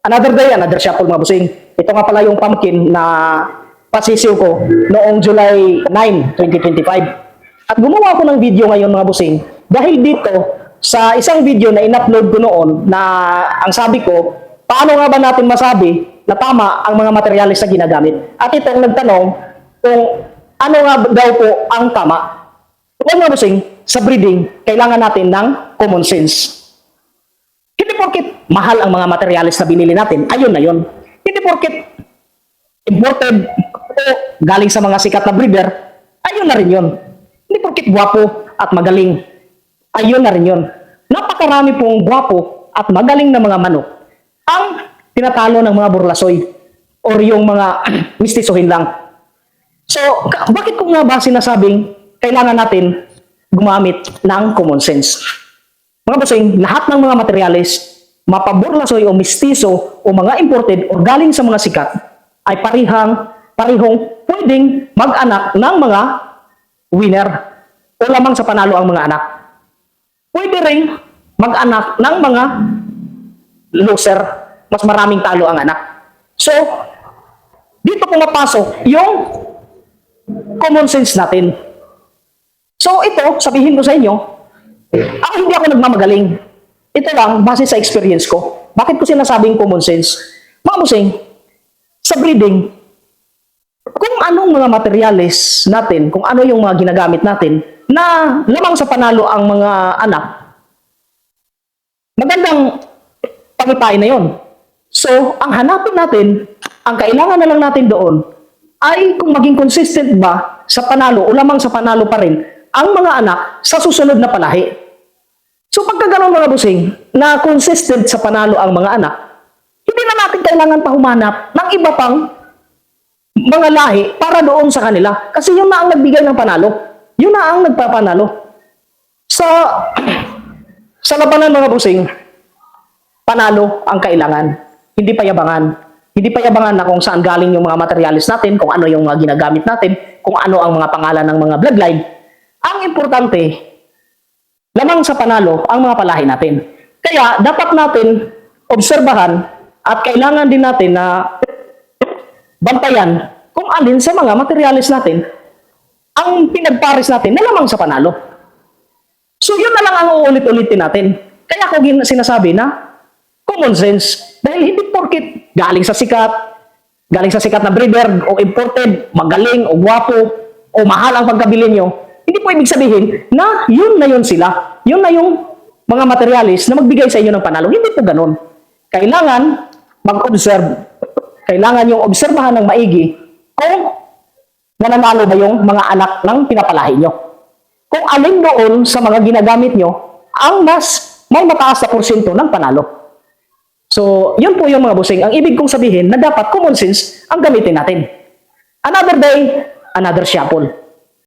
Another day, another shuffle mga bossing. Ito nga pala yung pumpkin na pasisiw ko noong July 9, 2025. At gumawa ko ng video ngayon mga bossing dahil dito sa isang video na in-upload ko noon na ang sabi ko, paano nga ba natin masabi na tama ang mga materialis na ginagamit? At ito ang nagtanong kung ano nga daw po ang tama. Kung mga bossing, sa breeding, kailangan natin ng common sense. Hindi porket mahal ang mga materialis na binili natin, ayun na yun. Hindi porket imported o galing sa mga sikat na breeder, ayun na rin yun. Hindi porket gwapo at magaling, ayun na rin yun. Napakarami pong gwapo at magaling na mga manok ang tinatalo ng mga burlasoy or yung mga mistisohin lang. So, bakit ko nga ba sinasabing kailangan natin gumamit ng common sense? Mga bossing, lahat ng mga materialis, mapaburlasoy o mistiso o mga imported o galing sa mga sikat ay parihong pwedeng mag-anak ng mga winner o lamang sa panalo ang mga anak. Pwede ring mag-anak ng mga loser, mas maraming talo ang anak. So, dito pumapasok yung common sense natin. So, ito, sabihin ko sa inyo, hindi ako nagmamagaling. Ito lang, base sa experience ko. Bakit ko sinasabing common sense? Mga bossing, sa breeding, kung anong mga materialis natin, kung ano yung mga ginagamit natin, na lamang sa panalo ang mga anak, magandang pangipay na yon. So, ang hanapin natin, ang kailangan na lang natin doon, ay kung maging consistent ba sa panalo o lamang sa panalo pa rin ang mga anak sa susunod na palahi. So pagka gano'n mga bossing, na consistent sa panalo ang mga anak, hindi na natin kailangan pa humanap ng iba pang mga lahi para doon sa kanila. Kasi yun na ang nagbigay ng panalo. Yun na ang nagpapanalo. Sa labanan mga bossing, panalo ang kailangan. Hindi payabangan. Hindi payabangan na kung saan galing yung mga materialis natin, kung ano yung mga ginagamit natin, kung ano ang mga pangalan ng mga bloodline. Ang importante, lamang sa panalo ang mga palahi natin. Kaya dapat natin obserbahan at kailangan din natin na bantayan kung alin sa mga materialis natin ang pinagpares natin na lamang sa panalo. So yun na lang ang uulit-ulitin natin. Kaya ako sinasabi na common sense. Dahil hindi porket galing sa sikat na breeder o imported, magaling o gwapo o mahal ang pagkabili nyo, hindi po ibig sabihin na yun sila. Yun na yung mga materialis na magbigay sa inyo ng panalo. Hindi po ganun. Kailangan mag-observe. Kailangan yung obserbahan ng maigi kung nananalo ba yung mga anak ng pinapalahi nyo. Kung alin doon sa mga ginagamit nyo ang may mataas na porsyento ng panalo. So, yun po yung mga bossing. Ang ibig kong sabihin na dapat common sense ang gamitin natin. Another day, another shuffle.